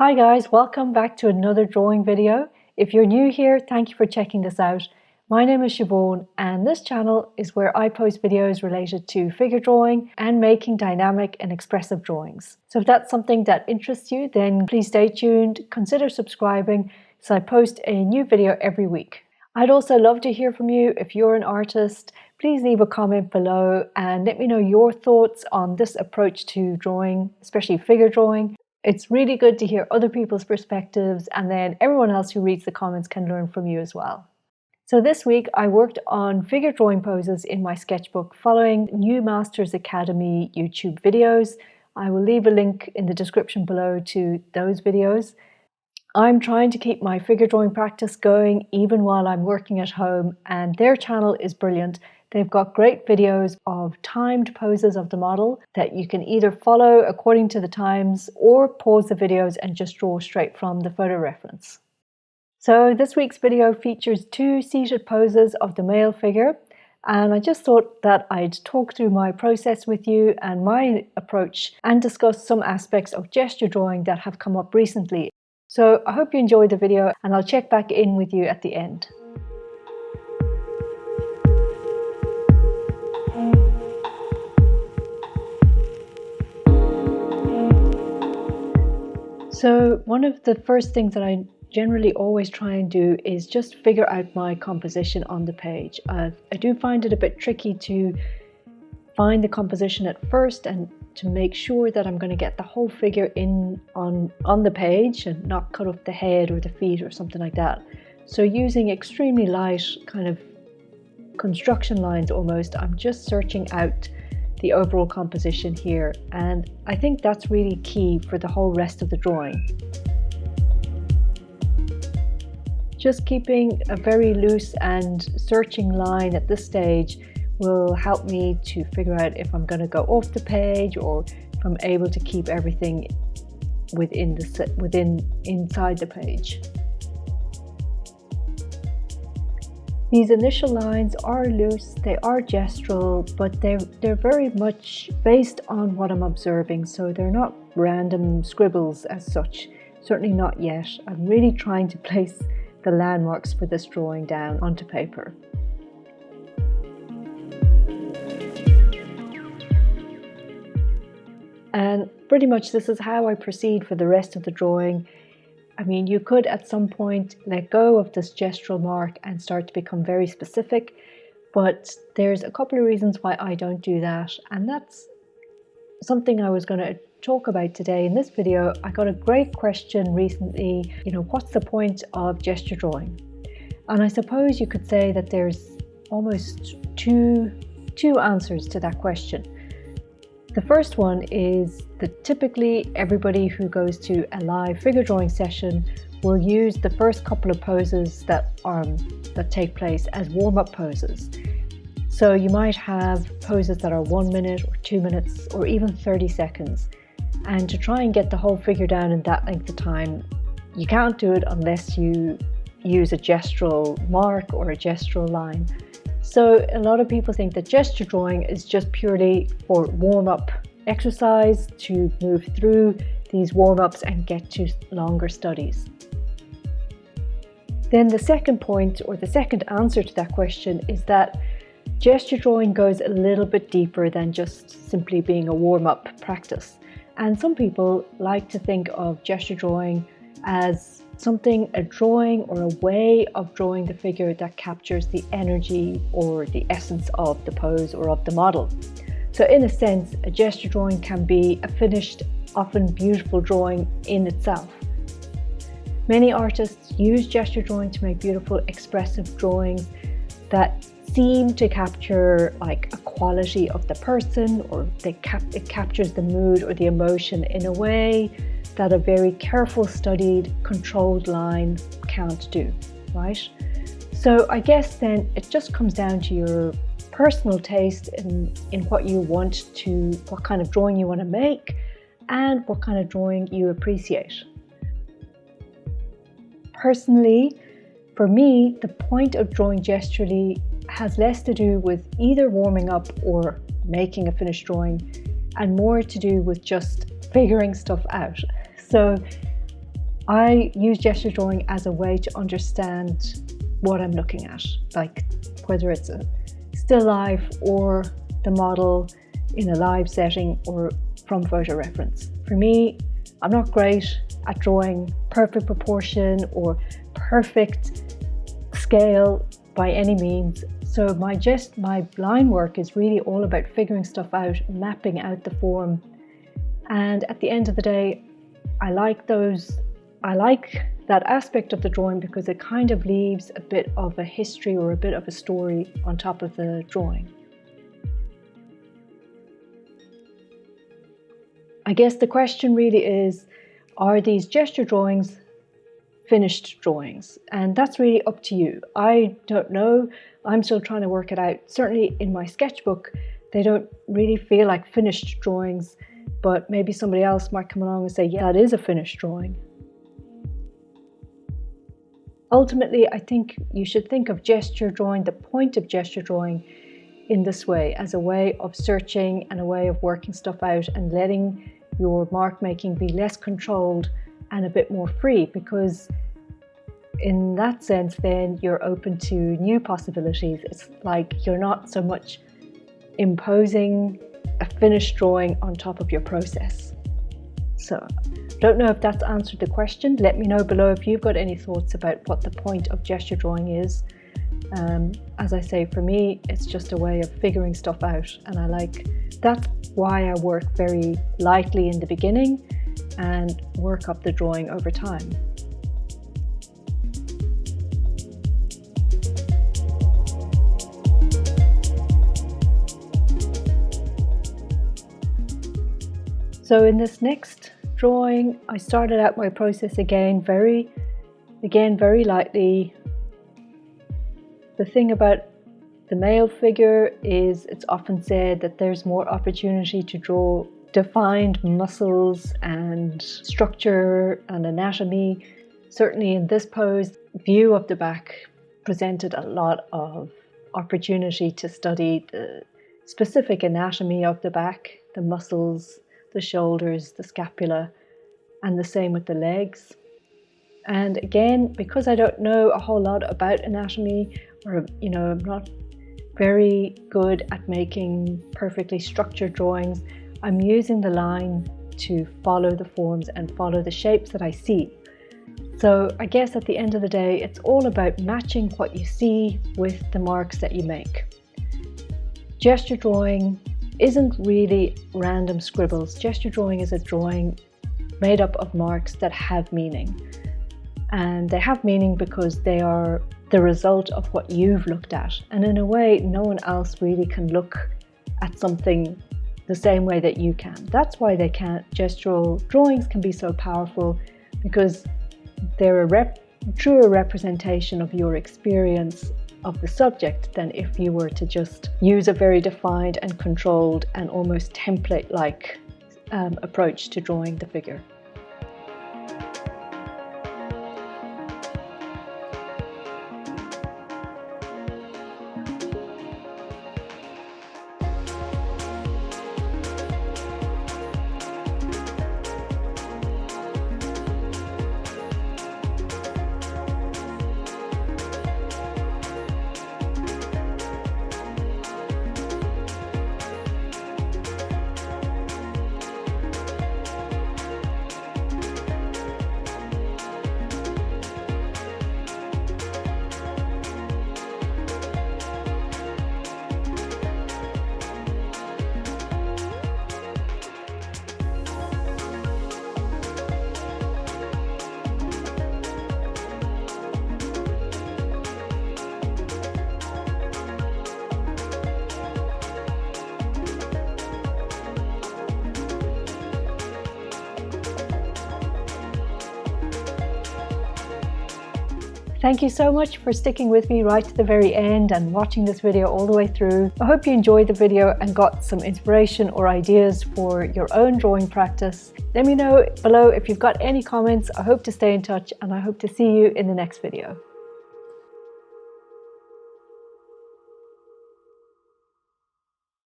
Hi guys, welcome back to another drawing video. If you're new here, thank you for checking this out. My name is Siobhan and this channel is where I post videos related to figure drawing and making dynamic and expressive drawings. So if that's something that interests you, then please stay tuned, consider subscribing so I post a new video every week. I'd also love to hear from you. If you're an artist, please leave a comment below and let me know your thoughts on this approach to drawing, especially figure drawing. It's really good to hear other people's perspectives, and then everyone else who reads the comments can learn from you as well. So this week I worked on figure drawing poses in my sketchbook following New Masters Academy YouTube videos. I will leave a link in the description below to those videos. I'm trying to keep my figure drawing practice going even while I'm working at home, and their channel is brilliant. They've got great videos of timed poses of the model that you can either follow according to the times or pause the videos and just draw straight from the photo reference. So this week's video features two seated poses of the male figure, and I just thought that I'd talk through my process with you and my approach and discuss some aspects of gesture drawing that have come up recently. So I hope you enjoyed the video and I'll check back in with you at the end. So one of the first things that I generally always try and do is just figure out my composition on the page. I do find it a bit tricky to find the composition at first and to make sure that I'm going to get the whole figure in on the page and not cut off the head or the feet or something like that. So using extremely light kind of construction lines almost, I'm just searching out the overall composition here, and I think that's really key for the whole rest of the drawing. Just keeping a very loose and searching line at this stage will help me to figure out if I'm going to go off the page or if I'm able to keep everything inside the page. These initial lines are loose, they are gestural, but they're very much based on what I'm observing, so they're not random scribbles as such, certainly not yet. I'm really trying to place the landmarks for this drawing down onto paper. And pretty much this is how I proceed for the rest of the drawing. I mean, you could at some point let go of this gestural mark and start to become very specific, but there's a couple of reasons why I don't do that, and that's something I was going to talk about today in this video. I got a great question recently, what's the point of gesture drawing? And I suppose you could say that there's almost two answers to that question. The first one is that typically everybody who goes to a live figure drawing session will use the first couple of poses that take place as warm-up poses. So you might have poses that are 1 minute or 2 minutes or even 30 seconds. And to try and get the whole figure down in that length of time, you can't do it unless you use a gestural mark or a gestural line. So a lot of people think that gesture drawing is just purely for warm-up exercise to move through these warm-ups and get to longer studies. Then the second point, or the second answer to that question, is that gesture drawing goes a little bit deeper than just simply being a warm-up practice. And some people like to think of gesture drawing as a drawing or a way of drawing the figure that captures the energy or the essence of the pose or of the model. So in a sense, a gesture drawing can be a finished, often beautiful drawing in itself. Many artists use gesture drawing to make beautiful expressive drawings that seem to capture like a quality of the person, or it captures the mood or the emotion in a way that a very careful, studied, controlled line can't do, right? So I guess then it just comes down to your personal taste in what you want to, what kind of drawing you want to make and what kind of drawing you appreciate. Personally, for me, the point of drawing gesturally has less to do with either warming up or making a finished drawing and more to do with just figuring stuff out. So I use gesture drawing as a way to understand what I'm looking at, like whether it's a still life or the model in a live setting or from photo reference. For me, I'm not great at drawing perfect proportion or perfect scale by any means. So my line work is really all about figuring stuff out, mapping out the form. And at the end of the day, I like that aspect of the drawing because it kind of leaves a bit of a history or a bit of a story on top of the drawing. I guess the question really is, are these gesture drawings finished drawings? And that's really up to you. I don't know. I'm still trying to work it out. Certainly in my sketchbook, they don't really feel like finished drawings, but maybe somebody else might come along and say, yeah, that is a finished drawing. Ultimately, I think you should think of gesture drawing, the point of gesture drawing, in this way, as a way of searching and a way of working stuff out and letting your mark making be less controlled and a bit more free, because in that sense then you're open to new possibilities. It's like you're not so much imposing a finished drawing on top of your process. So don't know if that's answered the question. Let me know below if you've got any thoughts about what the point of gesture drawing is. As I say, for me, it's just a way of figuring stuff out, and that's why I work very lightly in the beginning and work up the drawing over time. So in this next drawing, I started out my process again very lightly. The thing about the male figure is it's often said that there's more opportunity to draw defined muscles and structure and anatomy. Certainly in this pose, view of the back presented a lot of opportunity to study the specific anatomy of the back, the muscles, the shoulders, the scapula, and the same with the legs. And again, because I don't know a whole lot about anatomy, or I'm not very good at making perfectly structured drawings, I'm using the line to follow the forms and follow the shapes that I see. So I guess at the end of the day, it's all about matching what you see with the marks that you make. Gesture drawing isn't really random scribbles. Gesture drawing is a drawing made up of marks that have meaning. And they have meaning because they are the result of what you've looked at. And in a way, no one else really can look at something the same way that you can. That's why gestural drawings can be so powerful, because they're a truer representation of your experience of the subject than if you were to just use a very defined and controlled and almost template-like approach to drawing the figure. Thank you so much for sticking with me right to the very end and watching this video all the way through. I hope you enjoyed the video and got some inspiration or ideas for your own drawing practice. Let me know below if you've got any comments. I hope to stay in touch, and I hope to see you in the next video.